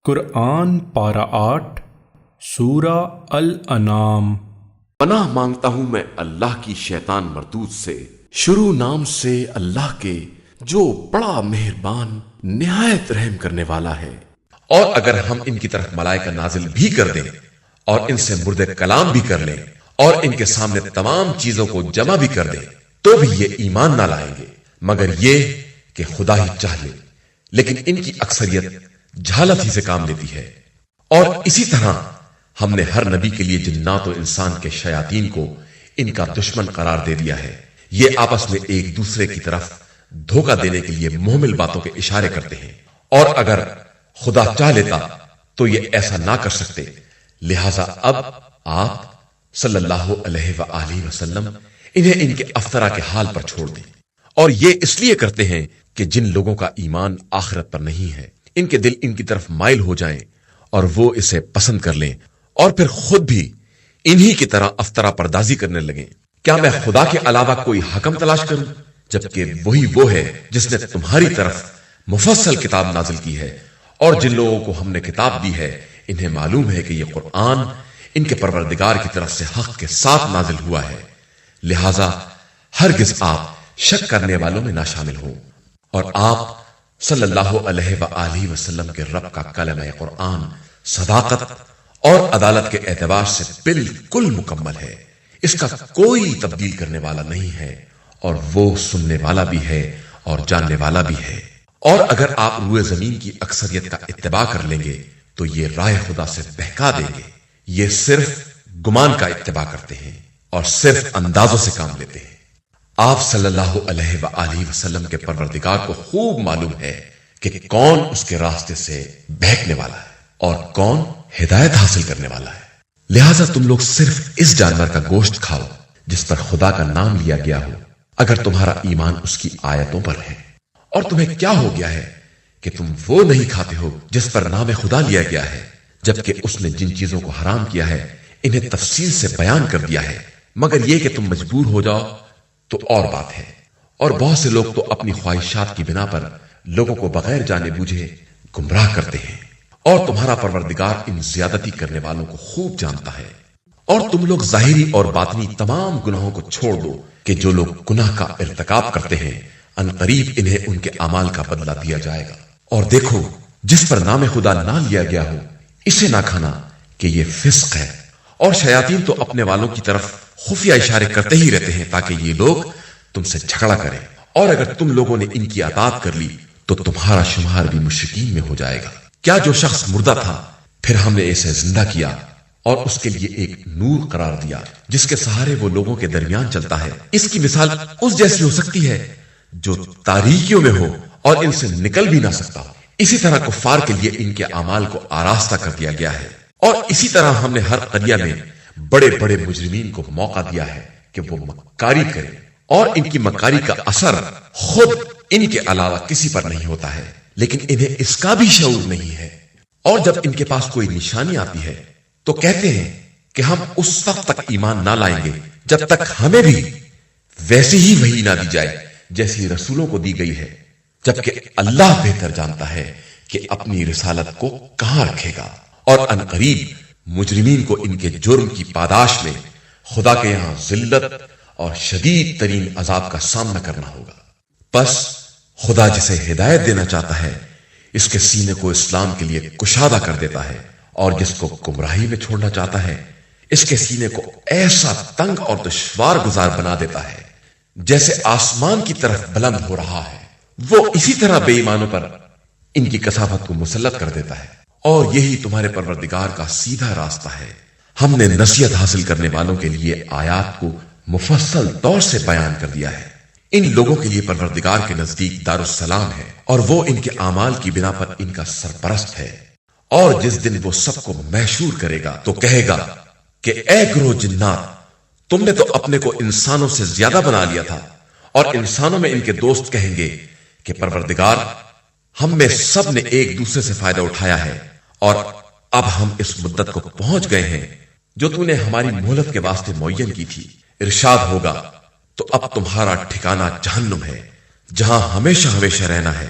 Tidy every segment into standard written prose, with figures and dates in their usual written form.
قرآن پارہ 8 سورہ الانعام۔ پناہ مانگتا ہوں میں اللہ کی شیطان مردود سے، شروع نام سے اللہ کے جو بڑا مہربان نہایت رحم کرنے والا ہے۔ اور اگر ہم ان کی طرف ملائکہ نازل بھی کر دیں اور ان سے مردے کلام بھی کر لیں اور ان کے سامنے تمام چیزوں کو جمع بھی کر دیں تو بھی یہ ایمان نہ لائیں گے مگر یہ کہ خدا ہی چاہ لے، لیکن ان کی اکثریت جہالت ہی سے کام لیتی ہے۔ اور اسی طرح ہم نے ہر نبی کے لیے جنات و انسان کے شیاطین کو ان کا دشمن قرار دے دیا ہے، یہ آپس میں ایک دوسرے کی طرف دھوکہ دینے کے لیے محمل باتوں کے اشارے کرتے ہیں، اور اگر خدا چاہ لیتا تو یہ ایسا نہ کر سکتے، لہذا اب آپ صلی اللہ علیہ وآلہ وسلم انہیں ان کے افطرا کے حال پر چھوڑ دیں۔ اور یہ اس لیے کرتے ہیں کہ جن لوگوں کا ایمان آخرت پر نہیں ہے ان کے دل ان کی طرف مائل ہو جائیں اور وہ اسے پسند کر لیں اور پھر خود بھی انہی کی طرح افطرا پردازی کرنے لگیں۔ کیا میں خدا کے علاوہ کوئی حکم تلاش کروں جبکہ وہی وہ ہے جس نے تمہاری طرف مفصل کتاب نازل کی ہے، اور جن لوگوں کو ہم نے کتاب دی ہے انہیں معلوم ہے کہ یہ قرآن ان کے پروردگار کی طرف سے حق کے ساتھ نازل ہوا ہے، لہذا ہرگز آپ شک کرنے والوں میں نہ شامل ہوں۔ اور آپ صلی اللہ علیہ وآلہ وسلم کے رب کا کلمہ قرآن صداقت اور عدالت کے اعتبار سے بالکل مکمل ہے، اس کا کوئی تبدیل کرنے والا نہیں ہے، اور وہ سننے والا بھی ہے اور جاننے والا بھی ہے۔ اور اگر آپ روئے زمین کی اکثریت کا اتباع کر لیں گے تو یہ راہ خدا سے بہکا دیں گے۔ یہ صرف گمان کا اتباع کرتے ہیں اور صرف اندازوں سے کام لیتے ہیں۔ آپ صلی اللہ علیہ وآلہ وسلم کے پروردگار کو خوب معلوم ہے کہ کون اس کے راستے سے بہکنے والا ہے اور کون ہدایت حاصل کرنے والا ہے، لہذا تم لوگ صرف اس جانور کا گوشت کھاؤ جس پر خدا کا نام لیا گیا ہو، اگر تمہارا ایمان اس کی آیتوں پر ہے۔ اور تمہیں کیا ہو گیا ہے کہ تم وہ نہیں کھاتے ہو جس پر نام خدا لیا گیا ہے، جبکہ اس نے جن چیزوں کو حرام کیا ہے انہیں تفصیل سے بیان کر دیا ہے، مگر یہ کہ تم مجبور ہو جاؤ تو اور بات ہے۔ اور بہت سے لوگ تو اپنی خواہشات کی بنا پر لوگوں کو بغیر جانے بوجھے گمراہ کرتے ہیں، اور تمہارا پروردگار ان زیادتی کرنے والوں کو خوب جانتا ہے۔ اور تم لوگ ظاہری اور باطنی تمام گناہوں کو چھوڑ دو کہ جو لوگ گناہ کا ارتکاب کرتے ہیں ان قریب انہیں ان کے اعمال کا بدلہ دیا جائے گا۔ اور دیکھو جس پر نام خدا نہ لیا گیا ہو اسے نہ کھانا کہ یہ فسق ہے۔ اور شیاطین تو اپنے والوں کی طرف خفیہ اشارے کرتے ہی رہتے ہیں تاکہ یہ لوگ تم سے جھگڑا کریں، اور اگر تم لوگوں نے ان کی اطاعت کر لی تو تمہارا شمار بھی مشرکین میں ہو جائے گا۔ کیا جو شخص مردہ تھا پھر ہم نے اسے زندہ کیا اور اس کے لیے ایک نور قرار دیا جس کے سہارے وہ لوگوں کے درمیان چلتا ہے، اس کی مثال اس جیسی ہو سکتی ہے جو تاریکیوں میں ہو اور ان سے نکل بھی نہ سکتا ہو۔ اسی طرح کفار کے لیے ان کے اعمال کو آراستہ کر دیا گیا ہے، اور اسی طرح ہم نے ہر قریہ میں بڑے بڑے مجرمین کو موقع دیا ہے کہ وہ مکاری کریں، اور ان کی مکاری کا اثر خود ان کے علاوہ کسی پر نہیں ہوتا ہے، لیکن انہیں اس کا بھی شعور نہیں ہے۔ اور جب ان کے پاس کوئی نشانی آتی ہے تو کہتے ہیں کہ ہم اس وقت تک ایمان نہ لائیں گے جب تک ہمیں بھی ویسی ہی وحی نہ دی جائے جیسی رسولوں کو دی گئی ہے، جبکہ اللہ بہتر جانتا ہے کہ اپنی رسالت کو کہاں رکھے گا۔ اور ان قریب مجرمین کو ان کے جرم کی پاداش میں خدا کے یہاں ذلت اور شدید ترین عذاب کا سامنا کرنا ہوگا۔ بس خدا جسے ہدایت دینا چاہتا ہے اس کے سینے کو اسلام کے لیے کشادہ کر دیتا ہے، اور جس کو گمراہی میں چھوڑنا چاہتا ہے اس کے سینے کو ایسا تنگ اور دشوار گزار بنا دیتا ہے جیسے آسمان کی طرف بلند ہو رہا ہے۔ وہ اسی طرح بے ایمانوں پر ان کی کثافت کو مسلط کر دیتا ہے، اور یہی تمہارے پروردگار کا سیدھا راستہ ہے۔ ہم نے نصیحت حاصل کرنے والوں کے لیے آیات کو مفصل طور سے بیان کر دیا ہے۔ ان لوگوں کے لیے پروردگار کے نزدیک دارالسلام ہے، اور وہ ان کے اعمال کی بنا پر ان کا سرپرست ہے۔ اور جس دن وہ سب کو محشور کرے گا تو کہے گا کہ اے گروہ جنات، تم نے تو اپنے کو انسانوں سے زیادہ بنا لیا تھا، اور انسانوں میں ان کے دوست کہیں گے کہ پروردگار ہم میں سب نے ایک دوسرے سے فائدہ اٹھایا ہے، اور اب ہم اس مدت کو پہنچ گئے ہیں جو تو نے ہماری مہلت کے واسطے معین کی تھی۔ ارشاد ہوگا تو اب تمہارا ٹھکانہ جہنم ہے جہاں ہمیشہ ہمیشہ رہنا ہے،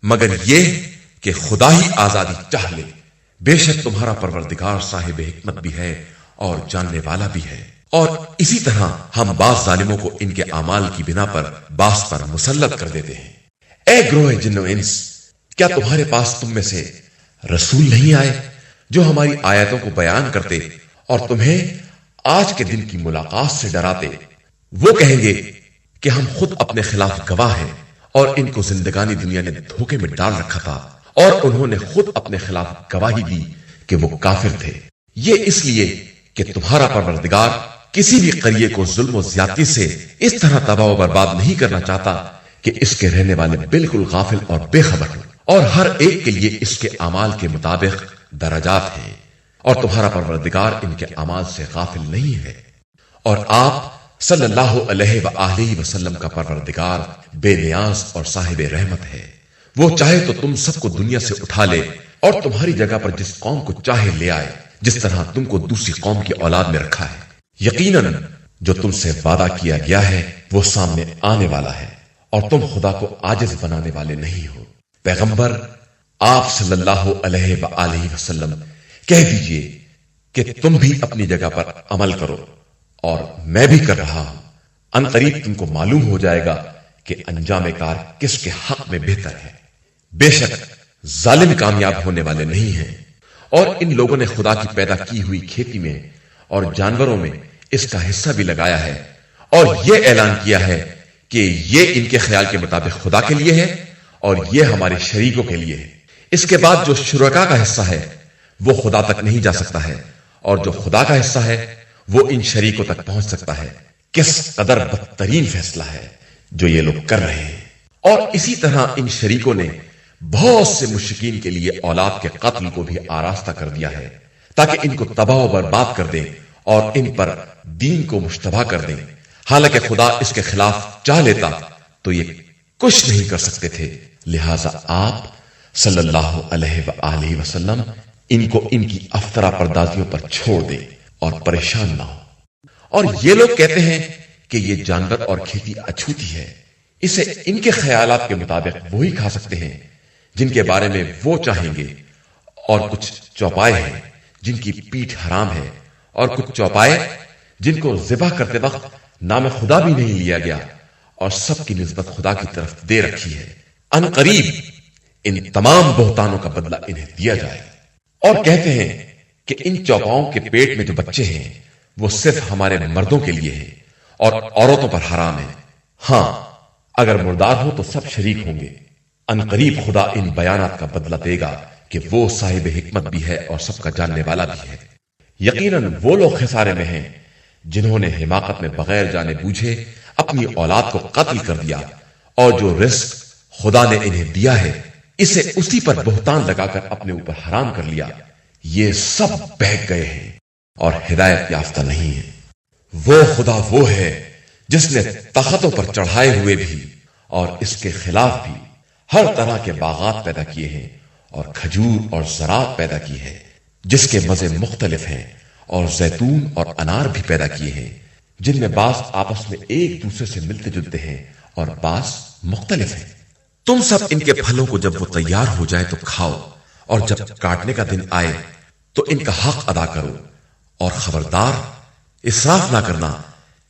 مگر یہ کہ خدا ہی آزادی چاہ لے بے شک تمہارا پروردگار صاحب حکمت بھی ہے اور جاننے والا بھی ہے۔ اور اسی طرح ہم بعض ظالموں کو ان کے اعمال کی بنا پر بعض پر مسلط کر دیتے ہیں۔ اے گروہ جن و انس، کیا تمہارے پاس تم میں سے رسول نہیں آئے جو ہماری آیتوں کو بیان کرتے اور تمہیں آج کے دن کی ملاقات سے ڈراتے؟ وہ کہیں گے کہ ہم خود اپنے خلاف گواہ ہیں، اور ان کو زندگانی دنیا نے دھوکے میں ڈال رکھا تھا، اور انہوں نے خود اپنے خلاف گواہی دی کہ وہ کافر تھے۔ یہ اس لیے کہ تمہارا پروردگار کسی بھی قریے کو ظلم و زیادتی سے اس طرح تباہ و برباد نہیں کرنا چاہتا کہ اس کے رہنے والے بالکل غافل اور بے خبر ہوں، اور ہر ایک کے لیے اس کے اعمال کے مطابق درجات ہیں، اور تمہارا پروردگار ان کے اعمال سے غافل نہیں ہے۔ اور آپ صلی اللہ علیہ وآلہ وسلم کا پروردگار بے نیاز اور صاحب رحمت ہے۔ وہ چاہے تو تم سب کو دنیا سے اٹھا لے اور تمہاری جگہ پر جس قوم کو چاہے لے آئے، جس طرح تم کو دوسری قوم کی اولاد میں رکھا ہے۔ یقیناً جو تم سے وعدہ کیا گیا ہے وہ سامنے آنے والا ہے، اور تم خدا کو عاجز بنانے والے نہیں ہو۔ پیغمبر آپ صلی اللہ علیہ وآلہ وسلم کہہ دیجئے کہ تم بھی اپنی جگہ پر عمل کرو اور میں بھی کر رہا ہوں۔ ان قریب تم کو معلوم ہو جائے گا کہ انجام کار کس کے حق میں بہتر ہے۔ بے شک ظالم کامیاب ہونے والے نہیں ہیں۔ اور ان لوگوں نے خدا کی پیدا کی ہوئی کھیتی میں اور جانوروں میں اس کا حصہ بھی لگایا ہے، اور یہ اعلان کیا ہے کہ یہ ان کے خیال کے مطابق خدا کے لیے ہے اور یہ ہمارے شریکوں کے لیے ہے۔ اس کے بعد جو شرکا کا حصہ ہے وہ خدا تک نہیں جا سکتا ہے، اور جو خدا کا حصہ ہے وہ ان شریکوں تک پہنچ سکتا ہے۔ کس قدر بدترین فیصلہ ہے جو یہ لوگ کر رہے ہیں۔ اور اسی طرح ان شریکوں نے بہت سے مشرکین کے لیے اولاد کے قتل کو بھی آراستہ کر دیا ہے، تاکہ ان کو تباہ و برباد کر دیں اور ان پر دین کو مشتبہ کر دیں، حالانکہ خدا اس کے خلاف چاہ لیتا تو یہ کچھ نہیں کر سکتے تھے۔ لہذا آپ صلی اللہ علیہ وآلہ وسلم ان کو ان کی افطرا پردازیوں پر چھوڑ دیں اور پریشان نہ ہو۔ اور یہ لوگ کہتے ہیں کہ یہ جانور اور کھیتی اچھوتی ہے، اسے ان کے خیالات کے مطابق وہی کھا سکتے ہیں جن کے بارے میں وہ چاہیں گے، اور کچھ چوپائے ہیں جن کی پیٹھ حرام ہے، اور کچھ چوپائے جن کو ذبح کرتے وقت نام خدا بھی نہیں لیا گیا، اور سب کی نسبت خدا کی طرف دے رکھی ہے۔ ان قریب ان تمام بہتانوں کا بدلہ انہیں دیا جائے۔ اور کہتے ہیں کہ ان چوپاؤں کے پیٹ میں جو بچے ہیں وہ صرف ہمارے مردوں کے لیے ہیں اور عورتوں پر حرام ہے۔ ہاں، اگر مردار ہو تو سب شریک ہوں گے۔ ان قریب خدا ان بیانات کا بدلہ دے گا کہ وہ صاحب حکمت بھی ہے اور سب کا جاننے والا بھی ہے۔ یقیناً وہ لوگ خسارے میں ہیں جنہوں نے حماقت میں بغیر جانے بوجھے اپنی اولاد کو قتل کر دیا، اور جو رزق خدا نے انہیں دیا ہے اسے اسی پر بہتان لگا کر اپنے اوپر حرام کر لیا۔ یہ سب بہک گئے ہیں اور ہدایت یافتہ نہیں ہیں۔ وہ خدا وہ ہے جس نے تختوں پر چڑھائے ہوئے بھی اور اس کے خلاف بھی ہر طرح کے باغات پیدا کیے ہیں، اور کھجور اور زراعت پیدا کی ہے جس کے مزے مختلف ہیں، اور زیتون اور انار بھی پیدا کیے ہیں جن میں بعض آپس میں ایک دوسرے سے ملتے جلتے ہیں اور بعض مختلف ہیں۔ تم سب ان کے پھلوں کو جب وہ تیار ہو جائے تو کھاؤ، اور جب کاٹنے کا دن آئے تو ان کا حق ادا کرو، اور خبردار اسراف نہ کرنا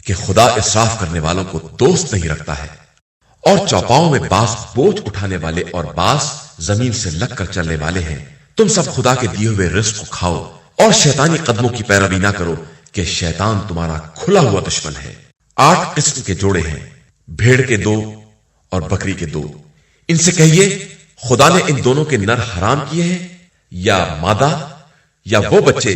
کہ خدا اسراف کرنے والوں کو دوست نہیں رکھتا ہے۔ اور چوپاؤں میں بعض بوجھ اٹھانے والے اور بعض زمین سے لگ کر چلنے والے ہیں۔ تم سب خدا کے دیے ہوئے رزق کو کھاؤ، اور شیطانی قدموں کی پیروی نہ کرو کہ شیطان تمہارا کھلا ہوا دشمن ہے۔ 8 قسم کے جوڑے ہیں، بھیڑ کے 2 اور بکری کے 2۔ ان سے کہیے خدا نے ان دونوں کے نر حرام کیے ہیں یا مادہ، یا وہ بچے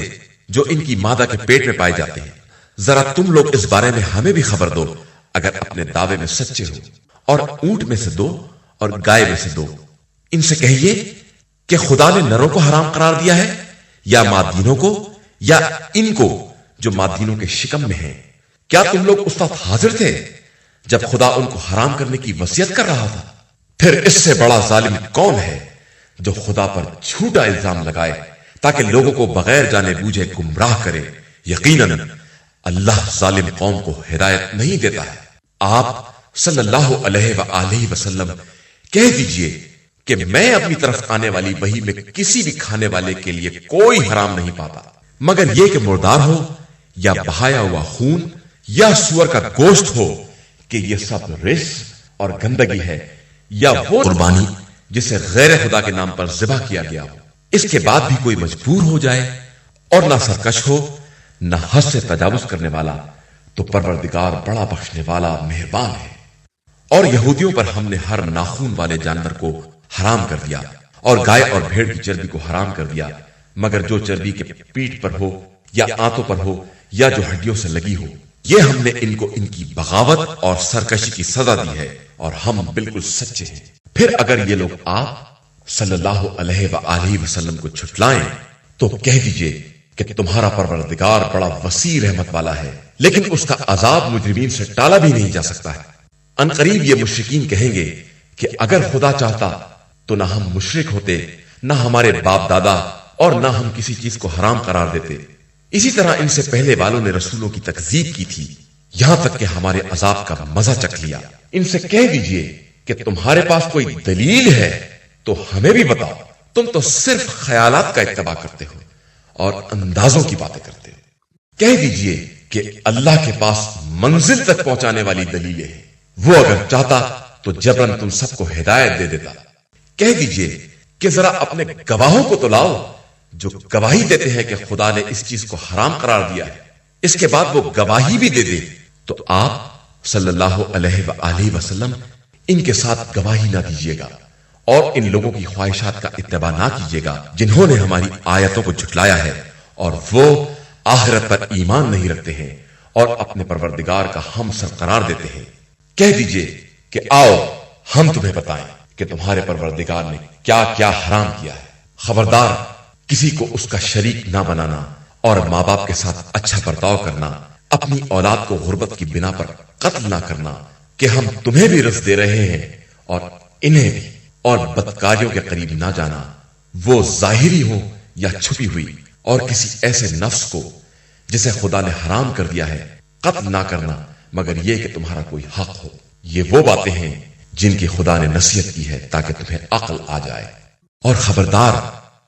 جو ان کی مادہ کے پیٹ میں پائے جاتے ہیں؟ ذرا تم لوگ اس بارے میں ہمیں بھی خبر دو اگر اپنے دعوے میں سچے ہو۔ اور اونٹ میں سے 2 اور گائے میں سے 2۔ ان سے کہیے کہ خدا نے نروں کو حرام قرار دیا ہے یا مادینوں کو، یا ان کو جو مادینوں کے شکم میں ہیں؟ کیا تم لوگ اس وقت حاضر تھے جب خدا ان کو حرام کرنے کی وصیت کر رہا تھا؟ پھر اس سے بڑا ظالم کون ہے جو خدا پر جھوٹا الزام لگائے تاکہ لوگوں کو بغیر جانے بوجھے گمراہ کرے؟ یقیناً اللہ ظالم قوم کو ہدایت نہیں دیتا ہے۔ آپ صلی اللہ علیہ وآلہ وسلم کہہ دیجئے کہ میں اپنی طرف آنے والی وحی میں کسی بھی کھانے والے کے لیے کوئی حرام نہیں پاتا مگر یہ کہ مردار ہو یا بہایا ہوا خون یا سور کا گوشت ہو کہ یہ سب رس اور گندگی ہے، یا وہ قربانی جسے غیر خدا کے نام پر ذبح کیا گیا ہو، اس کے بعد بھی کوئی مجبور ہو جائے اور نہ سرکش ہو نہ حد سے تجاوز کرنے والا، تو پروردگار بڑا بخشنے والا مہربان ہے۔ اور یہودیوں پر ہم نے ہر ناخون والے جانور کو حرام کر دیا اور گائے اور بھیڑ کی چربی کو حرام کر دیا، مگر جو چربی کے پیٹھ پر ہو یا آنتوں پر ہو یا جو ہڈیوں سے لگی ہو، یہ ہم نے ان کو ان کی بغاوت اور سرکشی کی سزا دی ہے، اور ہم بالکل سچے ہیں۔ پھر اگر یہ لوگ آپ صلی اللہ علیہ وآلہ وسلم کو جھٹلائیں تو کہہ دیجئے کہ تمہارا پروردگار بڑا وسیع رحمت والا ہے، لیکن اس کا عذاب مجرمین سے ٹالا بھی نہیں جا سکتا ہے۔ ان قریب یہ مشرکین کہیں گے کہ اگر خدا چاہتا تو نہ ہم مشرک ہوتے، نہ ہمارے باپ دادا، اور نہ ہم کسی چیز کو حرام قرار دیتے۔ اسی طرح ان سے پہلے والوں نے رسولوں کی تکذیب کی تھی، یہاں تک کہ ہمارے عذاب کا مزہ چکھ لیا۔ ان سے کہہ دیجئے کہ تمہارے پاس کوئی دلیل ہے تو ہمیں بھی بتاؤ، تم تو صرف خیالات کا اتباع کرتے ہو اور اندازوں کی باتیں کرتے ہو۔ کہہ دیجئے کہ اللہ کے پاس منزل تک پہنچانے والی دلیلیں ہیں، وہ اگر چاہتا تو جبرن تم سب کو ہدایت دے دیتا۔ کہہ دیجئے کہ ذرا اپنے گواہوں کو تو لاؤ جو گواہی دیتے ہیں کہ خدا نے اس چیز کو حرام قرار دیا ہے، اس کے بعد وہ گواہی بھی دے دے تو آپ صلی اللہ علیہ وآلہ وسلم ان کے ساتھ گواہی نہ دیجیے گا اور ان لوگوں کی خواہشات کا اتباع نہ کیجیے گا جنہوں نے ہماری آیتوں کو جھٹلایا ہے اور وہ آخرت پر ایمان نہیں رکھتے ہیں اور اپنے پروردگار کا ہم سر قرار دیتے ہیں۔ کہہ دیجئے کہ آؤ ہم تمہیں بتائیں کہ تمہارے پروردگار نے کیا کیا حرام کیا ہے۔ خبردار کسی کو اس کا شریک نہ بنانا اور ماں باپ کے ساتھ اچھا برتاؤ کرنا، اپنی اولاد کو غربت کی بنا پر قتل نہ کرنا کہ ہم تمہیں بھی رزق دے رہے ہیں اور انہیں بھی، اور بدکاریوں کے قریب نہ جانا، وہ ظاہری ہو یا چھپی ہوئی، اور کسی ایسے نفس کو جسے خدا نے حرام کر دیا ہے قتل نہ کرنا مگر یہ کہ تمہارا کوئی حق ہو۔ یہ وہ باتیں ہیں جن کی خدا نے نصیحت کی ہے تاکہ تمہیں عقل آ جائے۔ اور خبردار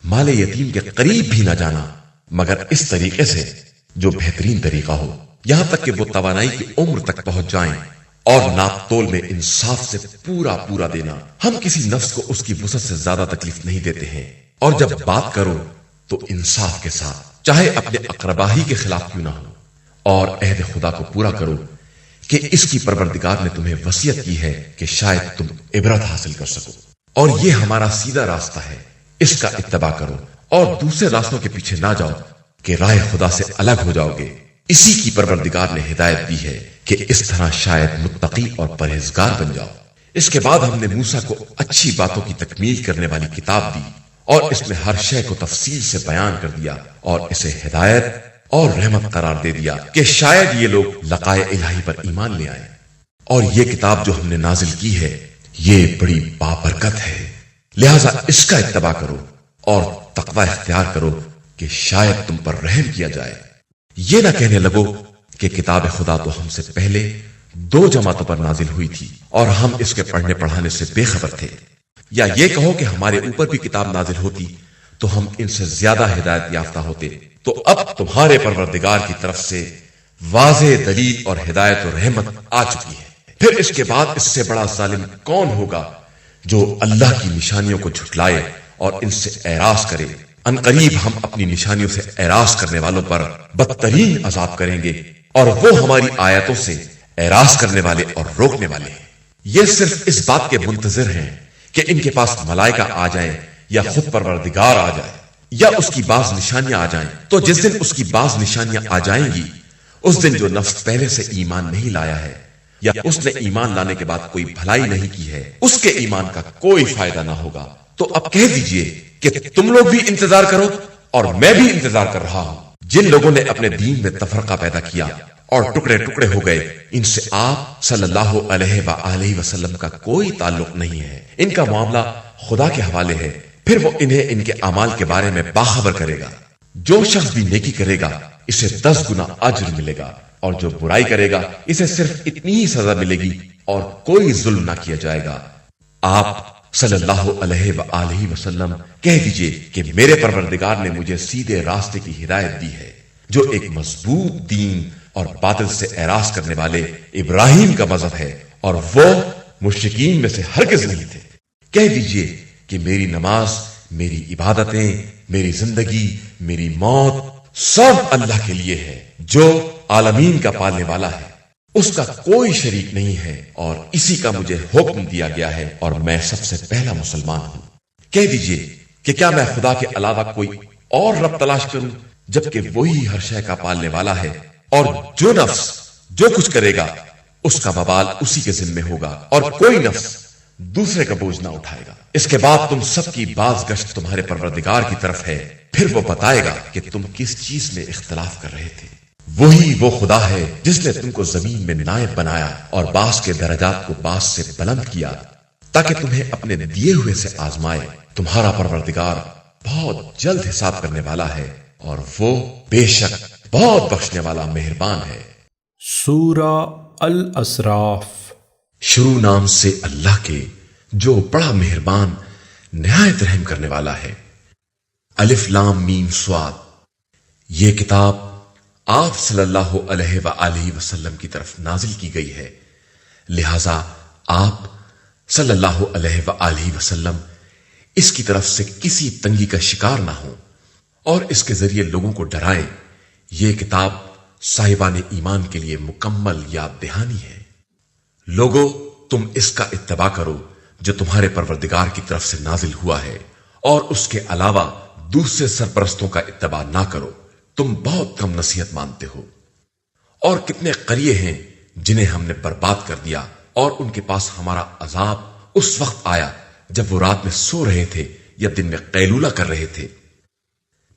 مال یتیم کے قریب بھی نہ جانا مگر اس طریقے سے جو بہترین طریقہ ہو، یہاں تک کہ وہ توانائی کی عمر تک پہنچ جائیں، اور ناپ تول میں انصاف سے پورا پورا دینا۔ ہم کسی نفس کو اس کی وسعت سے زیادہ تکلیف نہیں دیتے ہیں، اور جب بات کرو تو انصاف کے ساتھ، چاہے اپنے اقربا ہی کے خلاف کیوں نہ ہو، اور عہد خدا کو پورا کرو کہ اس کی پروردگار نے تمہیں وصیت کی ہے کہ شاید تم عبرت حاصل کر سکو، اور یہ ہمارا سیدھا راستہ ہے، اس کا اتباع کرو اور دوسرے راستوں کے پیچھے نہ جاؤ کہ راہ خدا سے الگ ہو جاؤ گے۔ اسی کی پروردگار نے ہدایت دی ہے کہ اس طرح شاید متقی اور پرہیزگار بن جاؤ۔ اس کے بعد ہم نے موسیٰ کو اچھی باتوں کی تکمیل کرنے والی کتاب دی، اور اس میں ہر شے کو تفصیل سے بیان کر دیا اور اسے ہدایت اور رحمت قرار دے دیا کہ شاید یہ لوگ لقائے الہی پر ایمان لے آئیں۔ اور یہ کتاب جو ہم نے نازل کی ہے یہ بڑی بابرکت ہے، لہذا اس کا اتباع کرو اور تقوی اختیار کرو کہ شاید تم پر رحم کیا جائے۔ یہ نہ کہنے لگو کہ کتاب خدا تو ہم سے پہلے 2 جماعتوں پر نازل ہوئی تھی اور ہم اس کے پڑھنے پڑھانے سے بے خبر تھے، یا یہ کہو کہ ہمارے اوپر بھی کتاب نازل ہوتی تو ہم ان سے زیادہ ہدایت یافتہ ہوتے۔ تو اب تمہارے پروردگار کی طرف سے واضح دلیل اور ہدایت و رحمت آ چکی ہے، پھر اس کے بعد اس سے بڑا ظالم کون ہوگا جو اللہ کی نشانیوں کو جھٹلائے اور ان سے اعراض کرے۔ ان قریب ہم اپنی نشانیوں سے اعراض کرنے والوں پر بدترین عذاب کریں گے، اور وہ ہماری آیتوں سے اعراض کرنے والے اور روکنے والے ہیں۔ یہ صرف اس بات کے منتظر ہیں کہ ان کے پاس ملائکہ آ جائیں یا خود پروردگار آ جائے یا اس کی بعض نشانیاں آ جائیں، تو جس دن اس کی بعض نشانیاں آ جائیں گی اس دن جو نفس پہلے سے ایمان نہیں لایا ہے یا اس نے ایمان لانے کے بعد کوئی بھلائی نہیں کی ہے، اس کے ایمان کا کوئی فائدہ نہ ہوگا۔ تو اب کہہ دیجئے کہ تم لوگ بھی انتظار کرو اور میں بھی انتظار کر رہا ہوں۔ جن لوگوں نے اپنے دین میں تفرقہ پیدا کیا اور ٹکڑے ٹکڑے ہو گئے، ان سے آپ صلی اللہ علیہ وآلہ وسلم کا کوئی تعلق نہیں ہے، ان کا معاملہ خدا کے حوالے ہے، پھر وہ انہیں ان کے اعمال کے بارے میں باخبر کرے گا۔ جو شخص بھی نیکی کرے گا اسے 10 گنا اجر ملے گا، اور جو برائی کرے گا اسے صرف اتنی ہی سزا ملے گی اور کوئی ظلم نہ کیا جائے گا۔ آپ صلی اللہ علیہ وآلہ وسلم کہہ دیجئے کہ میرے پروردگار نے مجھے سیدھے راستے کی ہدایت دی ہے، جو ایک مضبوط دین اور باطل سے اعراض کرنے والے ابراہیم کا مذہب ہے، اور وہ مشرکین میں سے ہرگز نہیں تھے۔ کہہ دیجئے کہ میری نماز، میری عبادتیں، میری زندگی، میری موت سب اللہ کے لیے ہے، جو عالمین کا پالنے والا ہے، اس کا کوئی شریک نہیں ہے، اور اسی کا مجھے حکم دیا گیا ہے، اور میں سب سے پہلا مسلمان ہوں۔ کہہ دیجئے کہ کیا میں خدا کے علاوہ کوئی اور رب تلاش کروں، جبکہ وہی ہر شے کا پالنے والا ہے، اور جو نفس جو کچھ کرے گا اس کا وبال اسی کے ذمے ہوگا، اور کوئی نفس دوسرے کا بوجھ نہ اٹھائے گا۔ اس کے بعد تم سب کی باز گشت تمہارے پروردگار کی طرف ہے، پھر وہ بتائے گا کہ تم کس چیز میں اختلاف کر رہے تھے۔ وہی وہ خدا ہے جس نے تم کو زمین میں نائب بنایا اور بعض کے درجات کو بعض سے بلند کیا، تاکہ تمہیں اپنے دیے ہوئے سے آزمائے۔ تمہارا پروردگار بہت جلد حساب کرنے والا ہے، اور وہ بے شک بہت بخشنے والا مہربان ہے۔ سورہ الاسراف۔ شروع نام سے اللہ کے جو بڑا مہربان نہایت رحم کرنے والا ہے۔ الف لام میم صاد۔ یہ کتاب آپ صلی اللہ علیہ وآلہ وسلم کی طرف نازل کی گئی ہے، لہذا آپ صلی اللہ علیہ وآلہ وسلم اس کی طرف سے کسی تنگی کا شکار نہ ہوں، اور اس کے ذریعے لوگوں کو ڈرائیں۔ یہ کتاب صاحبان ایمان کے لیے مکمل یاد دہانی ہے۔ لوگو، تم اس کا اتباع کرو جو تمہارے پروردگار کی طرف سے نازل ہوا ہے، اور اس کے علاوہ دوسرے سرپرستوں کا اتباع نہ کرو، تم بہت کم نصیحت مانتے ہو۔ اور کتنے قریے ہیں جنہیں ہم نے برباد کر دیا، اور ان کے پاس ہمارا عذاب اس وقت آیا جب وہ رات میں سو رہے تھے یا دن میں قیلولہ کر رہے تھے۔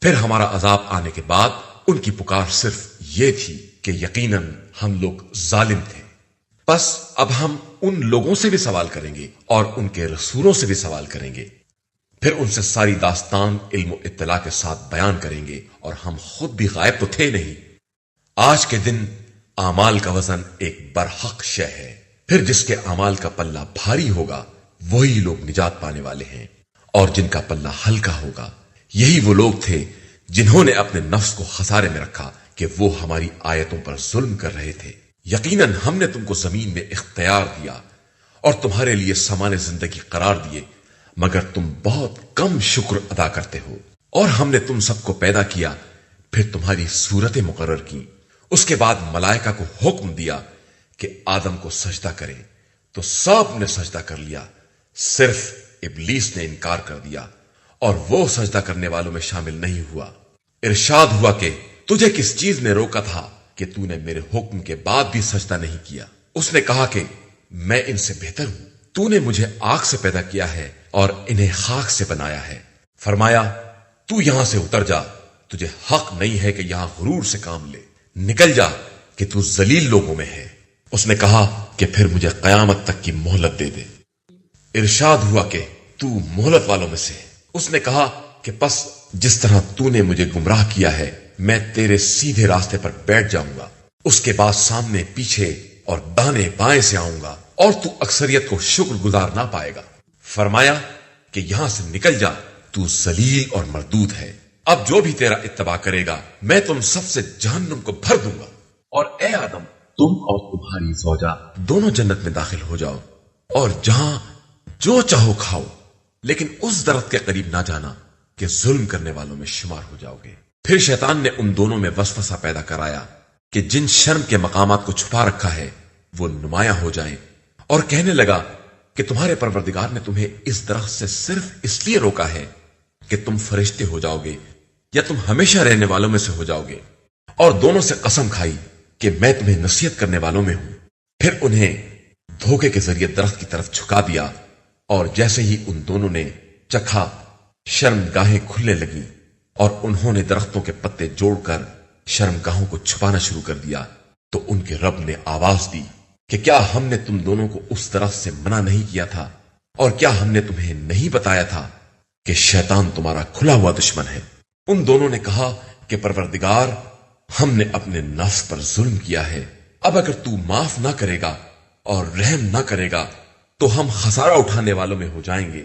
پھر ہمارا عذاب آنے کے بعد ان کی پکار صرف یہ تھی کہ یقیناً ہم لوگ ظالم تھے۔ بس اب ہم ان لوگوں سے بھی سوال کریں گے اور ان کے رسولوں سے بھی سوال کریں گے، پھر ان سے ساری داستان علم و اطلاع کے ساتھ بیان کریں گے، اور ہم خود بھی غائب تو تھے نہیں۔ آج کے دن اعمال کا وزن ایک برحق شے ہے، پھر جس کے اعمال کا پلہ بھاری ہوگا وہی لوگ نجات پانے والے ہیں، اور جن کا پلہ ہلکا ہوگا یہی وہ لوگ تھے جنہوں نے اپنے نفس کو خسارے میں رکھا کہ وہ ہماری آیتوں پر ظلم کر رہے تھے۔ یقیناً ہم نے تم کو زمین میں اختیار دیا اور تمہارے لیے سامان زندگی قرار دیے، مگر تم بہت کم شکر ادا کرتے ہو۔ اور ہم نے تم سب کو پیدا کیا، پھر تمہاری صورتیں مقرر کی، اس کے بعد ملائکہ کو حکم دیا کہ آدم کو سجدہ کرے، تو سب نے سجدہ کر لیا، صرف ابلیس نے انکار کر دیا، اور وہ سجدہ کرنے والوں میں شامل نہیں ہوا۔ ارشاد ہوا کہ تجھے کس چیز نے روکا تھا کہ تو نے میرے حکم کے بعد بھی سجدہ نہیں کیا؟ اس نے کہا کہ میں ان سے بہتر ہوں، تو نے مجھے آگ سے پیدا کیا ہے اور انہیں خاک سے بنایا ہے۔ فرمایا تو یہاں سے اتر جا، تجھے حق نہیں ہے کہ یہاں غرور سے کام لے، نکل جا کہ تو ذلیل لوگوں میں ہے۔ اس نے کہا کہ پھر مجھے قیامت تک کی مہلت دے دے۔ ارشاد ہوا کہ تو مہلت والوں میں سے ہے۔ اس نے کہا کہ پس جس طرح تو نے مجھے گمراہ کیا ہے میں تیرے سیدھے راستے پر بیٹھ جاؤں گا، اس کے بعد سامنے پیچھے اور دانے بائیں سے آؤں گا، اور تو اکثریت کو شکر گزار نہ پائے گا۔ فرمایا کہ یہاں سے نکل جا، تو ذلیل اور مردود ہے۔ اب جو بھی تیرا اتباع کرے گا میں تم سب سے جہنم کو بھر دوں گا، اور اے آدم تم اور تمہاری زوجہ دونوں جنت میں داخل ہو جاؤ، اور جہاں جو چاہو کھاؤ، لیکن اس درخت کے قریب نہ جانا کہ ظلم کرنے والوں میں شمار ہو جاؤ گے۔ پھر شیطان نے ان دونوں میں وسوسہ پیدا کرایا کہ جن شرم کے مقامات کو چھپا رکھا ہے وہ نمایاں ہو جائیں، اور کہنے لگا کہ تمہارے پروردگار نے تمہیں اس درخت سے صرف اس لیے روکا ہے کہ تم فرشتے ہو جاؤ گے یا تم ہمیشہ رہنے والوں میں سے ہو جاؤ گے، اور دونوں سے قسم کھائی کہ میں تمہیں نصیحت کرنے والوں میں ہوں۔ پھر انہیں دھوکے کے ذریعے درخت کی طرف جھکا دیا، اور جیسے ہی ان دونوں نے چکھا شرمگاہیں کھلنے لگیں، اور انہوں نے درختوں کے پتے جوڑ کر شرمگاہوں کو چھپانا شروع کر دیا، تو ان کے رب نے آواز دی کہ کیا ہم نے تم دونوں کو اس درخت سے منع نہیں کیا تھا، اور کیا ہم نے تمہیں نہیں بتایا تھا کہ شیطان تمہارا کھلا ہوا دشمن ہے؟ ان دونوں نے کہا کہ پروردگار ہم نے اپنے نفس پر ظلم کیا ہے، اب اگر تو معاف نہ کرے گا اور رحم نہ کرے گا تو ہم خسارہ اٹھانے والوں میں ہو جائیں گے۔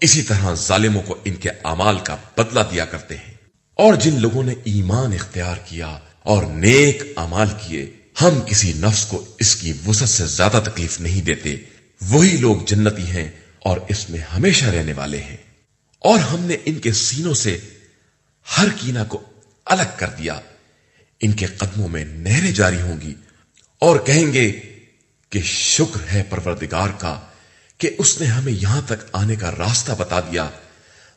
اسی طرح ظالموں کو ان کے اعمال کا بدلہ دیا کرتے ہیں۔ اور جن لوگوں نے ایمان اختیار کیا اور نیک اعمال کیے، ہم کسی نفس کو اس کی وسعت سے زیادہ تکلیف نہیں دیتے، وہی لوگ جنتی ہیں اور اس میں ہمیشہ رہنے والے ہیں۔ اور ہم نے ان کے سینوں سے ہر کینہ کو الگ کر دیا، ان کے قدموں میں نہریں جاری ہوں گی اور کہیں گے کہ شکر ہے پروردگار کا کہ اس نے ہمیں یہاں تک آنے کا راستہ بتا دیا،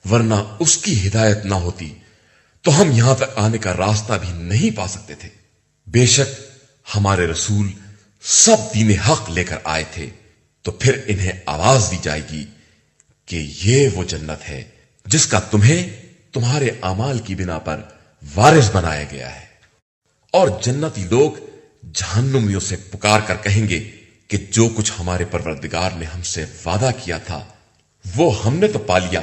ورنہ اس کی ہدایت نہ ہوتی تو ہم یہاں تک آنے کا راستہ بھی نہیں پا سکتے تھے۔ بے شک ہمارے رسول سب دین حق لے کر آئے تھے، تو پھر انہیں آواز دی جائے گی کہ یہ وہ جنت ہے جس کا تمہیں تمہارے اعمال کی بنا پر وارث بنایا گیا ہے۔ اور جنتی لوگ جہنمیوں سے پکار کر کہیں گے کہ جو کچھ ہمارے پروردگار نے ہم سے وعدہ کیا تھا وہ ہم نے تو پا لیا،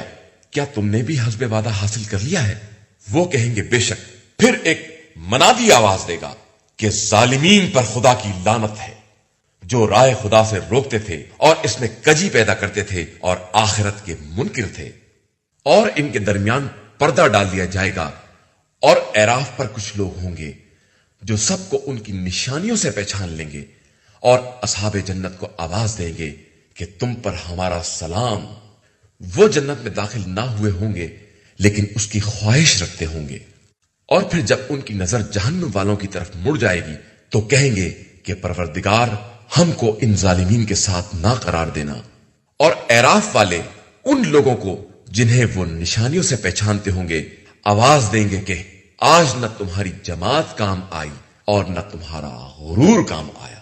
کیا تم نے بھی حسب وعدہ حاصل کر لیا ہے؟ وہ کہیں گے بے شک۔ پھر ایک منادی آواز دے گا کہ ظالمین پر خدا کی لعنت ہے، جو رائے خدا سے روکتے تھے اور اس میں کجی پیدا کرتے تھے اور آخرت کے منکر تھے۔ اور ان کے درمیان پردہ ڈال دیا جائے گا، اور اعراف پر کچھ لوگ ہوں گے جو سب کو ان کی نشانیوں سے پہچان لیں گے، اور اصحاب جنت کو آواز دیں گے کہ تم پر ہمارا سلام۔ وہ جنت میں داخل نہ ہوئے ہوں گے لیکن اس کی خواہش رکھتے ہوں گے۔ اور پھر جب ان کی نظر جہنم والوں کی طرف مڑ جائے گی تو کہیں گے کہ پروردگار ہم کو ان ظالمین کے ساتھ نہ قرار دینا۔ اور اعراف والے ان لوگوں کو جنہیں وہ نشانیوں سے پہچانتے ہوں گے آواز دیں گے کہ آج نہ تمہاری جماعت کام آئی اور نہ تمہارا غرور کام آیا۔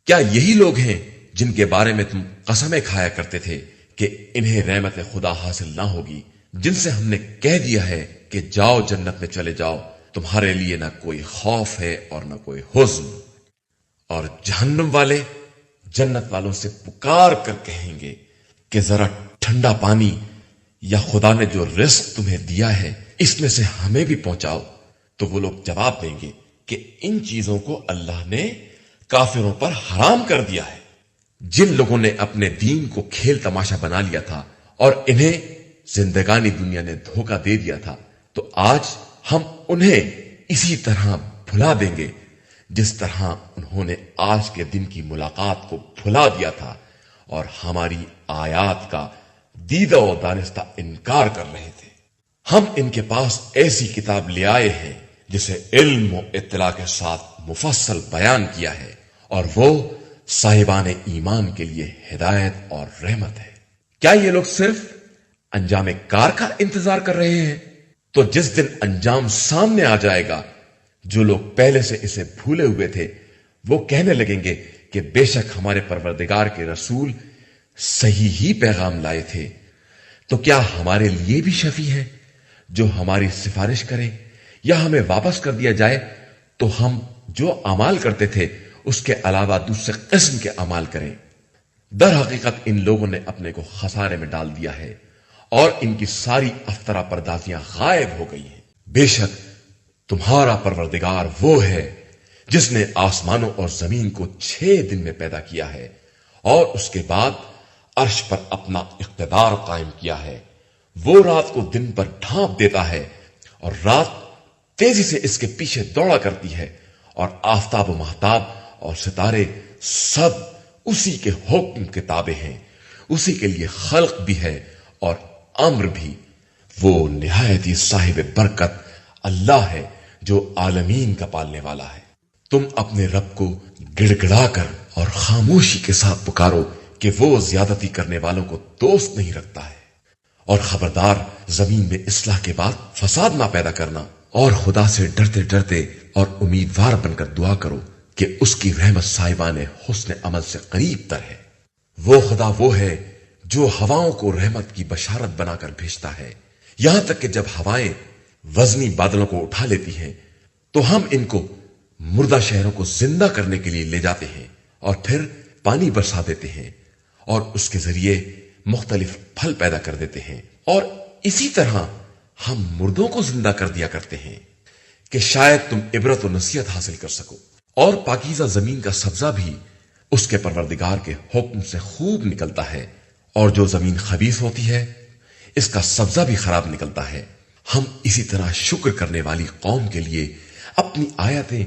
کیا یہی لوگ ہیں جن کے بارے میں تم قسمیں کھایا کرتے تھے کہ انہیں رحمت خدا حاصل نہ ہوگی، جن سے ہم نے کہہ دیا ہے کہ جاؤ جنت میں چلے جاؤ، تمہارے لیے نہ کوئی خوف ہے اور نہ کوئی حزن۔ اور جہنم والے جنت والوں سے پکار کر کہیں گے کہ ذرا ٹھنڈا پانی یا خدا نے جو رزق تمہیں دیا ہے اس میں سے ہمیں بھی پہنچاؤ۔ تو وہ لوگ جواب دیں گے کہ ان چیزوں کو اللہ نے کافروں پر حرام کر دیا ہے۔ جن لوگوں نے اپنے دین کو کھیل تماشا بنا لیا تھا اور انہیں زندگانی دنیا نے دھوکہ دے دیا تھا، تو آج ہم انہیں اسی طرح بھلا دیں گے جس طرح انہوں نے آج کے دن کی ملاقات کو بھلا دیا تھا اور ہماری آیات کا دیدہ و دانستہ انکار کر رہے تھے۔ ہم ان کے پاس ایسی کتاب لے آئے ہیں جسے علم و اطلاع کے ساتھ مفصل بیان کیا ہے، اور وہ صاحبان ایمان کے لیے ہدایت اور رحمت ہے۔ کیا یہ لوگ صرف انجام کار کا انتظار کر رہے ہیں؟ تو جس دن انجام سامنے آ جائے گا، جو لوگ پہلے سے اسے بھولے ہوئے تھے وہ کہنے لگیں گے کہ بے شک ہمارے پروردگار کے رسول صحیح ہی پیغام لائے تھے، تو کیا ہمارے لیے بھی شفیع ہے جو ہماری سفارش کرے، یا ہمیں واپس کر دیا جائے تو ہم جو اعمال کرتے تھے اس کے علاوہ دوسرے قسم کے اعمال کریں۔ در حقیقت ان لوگوں نے اپنے کو خسارے میں ڈال دیا ہے اور ان کی ساری افطرا پردازیاں غائب ہو گئی ہیں۔ بے شک تمہارا پروردگار وہ ہے جس نے آسمانوں اور زمین کو 6 دن میں پیدا کیا ہے اور اس کے بعد عرش پر اپنا اقتدار قائم کیا ہے۔ وہ رات کو دن پر ڈھانپ دیتا ہے اور رات تیزی سے اس کے پیچھے دوڑا کرتی ہے، اور آفتاب و مہتاب اور ستارے سب اسی کے حکم کے تابع ہیں۔ اسی کے لیے خلق بھی ہے اور امر بھی۔ وہ نہایت ہی صاحب برکت اللہ ہے جو عالمین کا پالنے والا ہے۔ تم اپنے رب کو گڑ گڑا کر اور خاموشی کے ساتھ پکارو کہ وہ زیادتی کرنے والوں کو دوست نہیں رکھتا ہے، اور خبردار زمین میں اصلاح کے بعد فساد نہ پیدا کرنا، اور خدا سے ڈرتے ڈرتے اور امیدوار بن کر دعا کرو کہ اس کی رحمت صاحبان حسن عمل سے قریب تر ہے۔ وہ خدا وہ ہے جو ہواؤں کو رحمت کی بشارت بنا کر بھیجتا ہے، یہاں تک کہ جب ہوائیں وزنی بادلوں کو اٹھا لیتی ہیں تو ہم ان کو مردہ شہروں کو زندہ کرنے کے لیے لے جاتے ہیں اور پھر پانی برسا دیتے ہیں اور اس کے ذریعے مختلف پھل پیدا کر دیتے ہیں، اور اسی طرح ہم مردوں کو زندہ کر دیا کرتے ہیں کہ شاید تم عبرت و نصیحت حاصل کر سکو۔ اور پاکیزہ زمین کا سبزہ بھی اس کے پروردگار کے حکم سے خوب نکلتا ہے، اور جو زمین خبیث ہوتی ہے اس کا سبزہ بھی خراب نکلتا ہے۔ ہم اسی طرح شکر کرنے والی قوم کے لیے اپنی آیتیں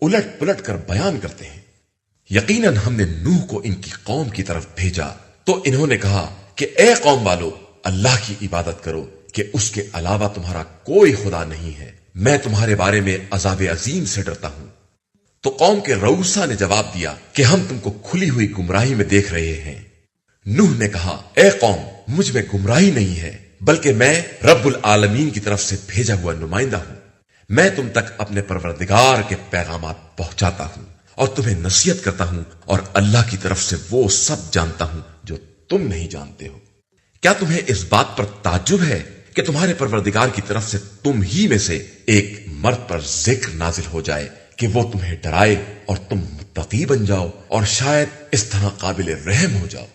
الٹ پلٹ کر بیان کرتے ہیں۔ یقیناً ہم نے نوح کو ان کی قوم کی طرف بھیجا تو انہوں نے کہا کہ اے قوم والو، اللہ کی عبادت کرو کہ اس کے علاوہ تمہارا کوئی خدا نہیں ہے، میں تمہارے بارے میں عذاب عظیم سے ڈرتا ہوں۔ تو قوم کے رؤسا نے جواب دیا کہ ہم تم کو کھلی ہوئی گمراہی میں دیکھ رہے ہیں۔ نوح نے کہا اے قوم، مجھ میں گمراہی نہیں ہے، بلکہ میں رب العالمین کی طرف سے بھیجا ہوا نمائندہ ہوں۔ میں تم تک اپنے پروردگار کے پیغامات پہنچاتا ہوں اور تمہیں نصیحت کرتا ہوں، اور اللہ کی طرف سے وہ سب جانتا ہوں جو تم نہیں جانتے ہو۔ کیا تمہیں اس بات پر تعجب ہے کہ تمہارے پروردگار کی طرف سے تم ہی میں سے ایک مرد پر ذکر نازل ہو جائے کہ وہ تمہیں ڈرائے اور تم متقی بن جاؤ اور شاید اس طرح قابل رحم ہو جاؤ؟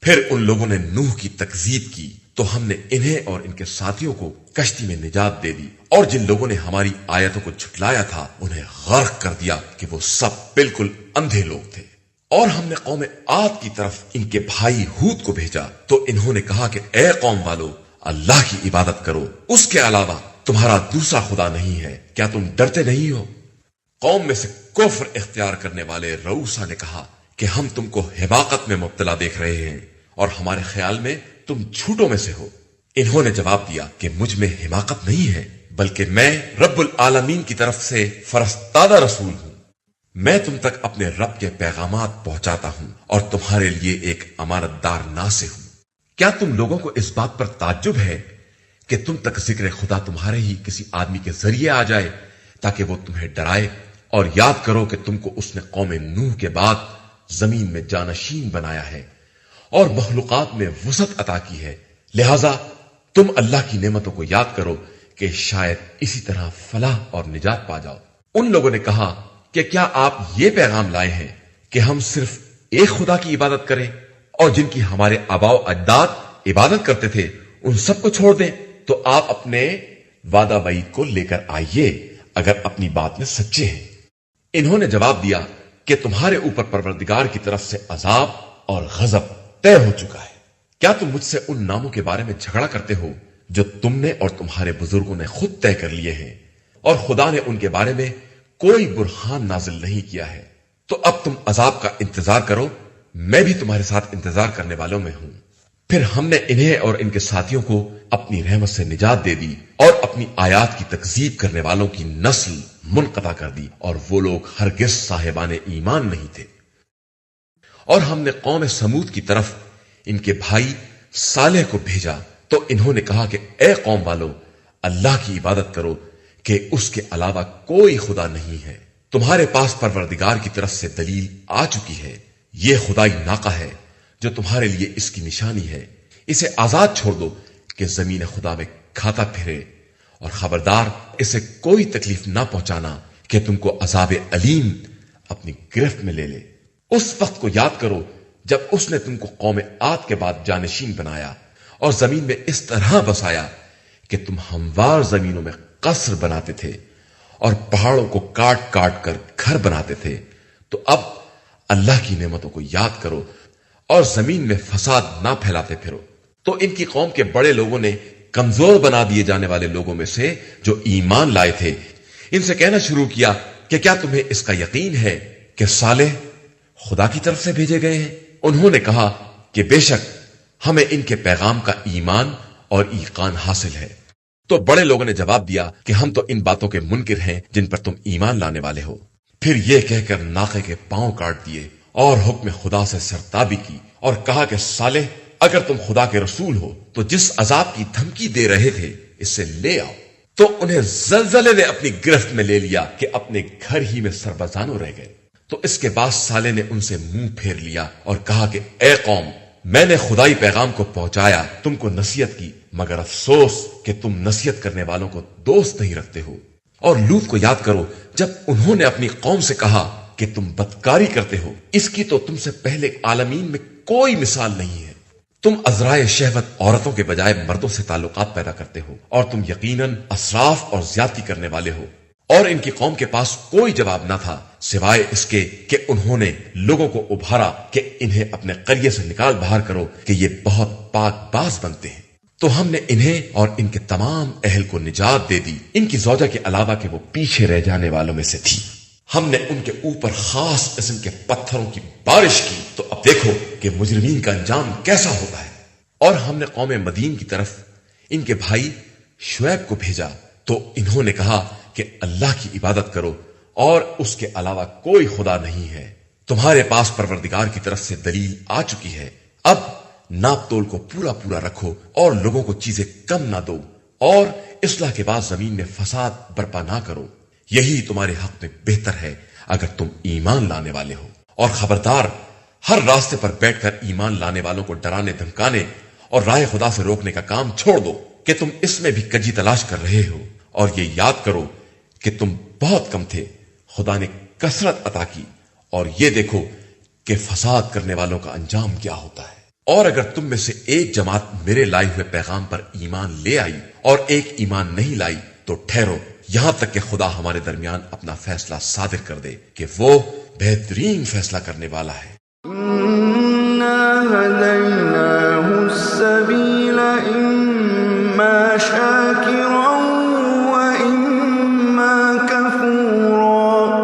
پھر ان لوگوں نے نوح کی تکذیب کی تو ہم نے انہیں اور ان کے ساتھیوں کو کشتی میں نجات دے دی، اور جن لوگوں نے ہماری آیتوں کو جھٹلایا تھا انہیں غرق کر دیا کہ وہ سب بالکل اندھے لوگ تھے۔ اور ہم نے قوم عاد کی طرف ان کے بھائی ہود کو بھیجا تو انہوں نے کہا کہ اے قوم والو، اللہ کی عبادت کرو، اس کے علاوہ تمہارا دوسرا خدا نہیں ہے، کیا تم ڈرتے نہیں ہو؟ قوم میں سے کفر اختیار کرنے والے رؤسا نے کہا کہ ہم تم کو حماقت میں مبتلا دیکھ رہے ہیں اور ہمارے خیال میں تم جھوٹوں میں سے ہو۔ انہوں نے جواب دیا کہ مجھ میں حماقت نہیں ہے، بلکہ میں رب العالمین کی طرف سے فرستادہ رسول ہوں۔ میں تم تک اپنے رب کے پیغامات پہنچاتا ہوں اور تمہارے لیے ایک امانت دار ناصح ہوں۔ کیا تم لوگوں کو اس بات پر تعجب ہے کہ تم تک ذکر خدا تمہارے ہی کسی آدمی کے ذریعے آ جائے تاکہ وہ تمہیں ڈرائے؟ اور یاد کرو کہ تم کو اس نے قوم نوح کے بعد زمین میں جانشین بنایا ہے اور مخلوقات میں وسعت عطا کی ہے، لہذا تم اللہ کی نعمتوں کو یاد کرو کہ شاید اسی طرح فلاح اور نجات پا جاؤ۔ ان لوگوں نے کہا کہ کیا آپ یہ پیغام لائے ہیں کہ ہم صرف ایک خدا کی عبادت کریں اور جن کی ہمارے آباء و اجداد عبادت کرتے تھے ان سب کو چھوڑ دیں؟ تو آپ اپنے وعدہ وعید کو لے کر آئیے اگر اپنی بات میں سچے ہیں۔ انہوں نے جواب دیا کہ تمہارے اوپر پروردگار کی طرف سے عذاب اور غضب طے ہو چکا ہے۔ کیا تم مجھ سے ان ناموں کے بارے میں جھگڑا کرتے ہو جو تم نے اور تمہارے بزرگوں نے خود طے کر لیے ہیں، اور خدا نے ان کے بارے میں کوئی برہان نازل نہیں کیا ہے؟ تو اب تم عذاب کا انتظار کرو، میں بھی تمہارے ساتھ انتظار کرنے والوں میں ہوں۔ پھر ہم نے انہیں اور ان کے ساتھیوں کو اپنی رحمت سے نجات دے دی اور اپنی آیات کی تکذیب کرنے والوں کی نسل منقطع کر دی، اور وہ لوگ ہرگز صاحبان ایمان نہیں تھے۔ اور ہم نے قوم سمود کی طرف ان کے بھائی صالح کو بھیجا تو انہوں نے کہا کہ اے قوم والو، اللہ کی عبادت کرو کہ اس کے علاوہ کوئی خدا نہیں ہے۔ تمہارے پاس پروردگار کی طرف سے دلیل آ چکی ہے، یہ خدائی ناقہ ہے جو تمہارے لیے اس کی نشانی ہے، اسے آزاد چھوڑ دو کہ زمین خدا میں کھاتا پھرے، اور خبردار اسے کوئی تکلیف نہ پہنچانا کہ تم کو عذاب علیم اپنی گرفت میں لے لے۔ اس وقت کو یاد کرو جب اس نے تم کو قوم عاد کے بعد جانشین بنایا اور زمین میں اس طرح بسایا کہ تم ہموار زمینوں میں قصر بناتے تھے اور پہاڑوں کو کاٹ کاٹ کر گھر بناتے تھے۔ تو اب اللہ کی نعمتوں کو یاد کرو اور زمین میں فساد نہ پھیلاتے پھرو۔ تو ان کی قوم کے بڑے لوگوں نے کمزور بنا دیے جانے والے لوگوں میں سے جو ایمان لائے تھے ان سے کہنا شروع کیا کہ کیا تمہیں اس کا یقین ہے کہ صالح خدا کی طرف سے بھیجے گئے ہیں؟ انہوں نے کہا کہ بے شک ہمیں ان کے پیغام کا ایمان اور ایقان حاصل ہے۔ تو بڑے لوگوں نے جواب دیا کہ ہم تو ان باتوں کے منکر ہیں جن پر تم ایمان لانے والے ہو۔ پھر یہ کہہ کر ناقے کے پاؤں کاٹ دیے اور حکم خدا سے سرتابی کی اور کہا کہ صالح، اگر تم خدا کے رسول ہو تو جس عذاب کی دھمکی دے رہے تھے اس سے لے آؤ۔ تو انہیں زلزلے نے اپنی گرفت میں لے لیا کہ اپنے گھر ہی میں سربزانوں رہ گئے۔ تو اس کے بعد صالح نے ان سے منہ پھیر لیا اور کہا کہ اے قوم، میں نے خدائی پیغام کو پہنچایا، تم کو نصیحت کی، مگر افسوس کہ تم نصیحت کرنے والوں کو دوست نہیں رکھتے ہو۔ اور لوط کو یاد کرو جب انہوں نے اپنی قوم سے کہا کہ تم بدکاری کرتے ہو، اس کی تو تم سے پہلے عالمین میں کوئی مثال نہیں ہے۔ تم عذرائے شہوت عورتوں کے بجائے مردوں سے تعلقات پیدا کرتے ہو، اور تم یقیناً اسراف اور زیادتی کرنے والے ہو۔ اور ان کی قوم کے پاس کوئی جواب نہ تھا سوائے اس کے کہ انہوں نے لوگوں کو ابھارا کہ انہیں اپنے قریے سے نکال باہر کرو کہ یہ بہت پاک باز بنتے ہیں۔ تو ہم نے انہیں اور ان کے تمام اہل کو نجات دے دی، ان کی زوجہ کے علاوہ کہ وہ پیچھے رہ جانے والوں میں سے تھی۔ ہم نے ان کے اوپر خاص قسم کے پتھروں کی بارش کی، تو اب دیکھو کہ مجرمین کا انجام کیسا ہوتا ہے۔ اور ہم نے قوم مدین کی طرف ان کے بھائی شعیب کو بھیجا، تو انہوں نے کہا کہ اللہ کی عبادت کرو اور اس کے علاوہ کوئی خدا نہیں ہے۔ تمہارے پاس پروردگار کی طرف سے دلیل آ چکی ہے، اب ناپ تول کو پورا پورا رکھو اور لوگوں کو چیزیں کم نہ دو، اور اصلاح کے بعد زمین میں فساد برپا نہ کرو، یہی تمہارے حق میں بہتر ہے اگر تم ایمان لانے والے ہو۔ اور خبردار، ہر راستے پر بیٹھ کر ایمان لانے والوں کو ڈرانے دھمکانے اور راہ خدا سے روکنے کا کام چھوڑ دو کہ تم اس میں بھی کجی تلاش کر رہے ہو، اور یہ یاد کرو کہ تم بہت کم تھے، خدا نے کثرت عطا کی، اور یہ دیکھو کہ فساد کرنے والوں کا انجام کیا ہوتا ہے۔ اور اگر تم میں سے ایک جماعت میرے لائے ہوئے پیغام پر ایمان لے آئی اور ایک ایمان نہیں لائی، تو ٹھہرو یہاں تک کہ خدا ہمارے درمیان اپنا فیصلہ صادر کر دے کہ وہ بہترین فیصلہ کرنے والا ہے۔ إِنَّا هَدَيْنَاهُ السَّبِيلَ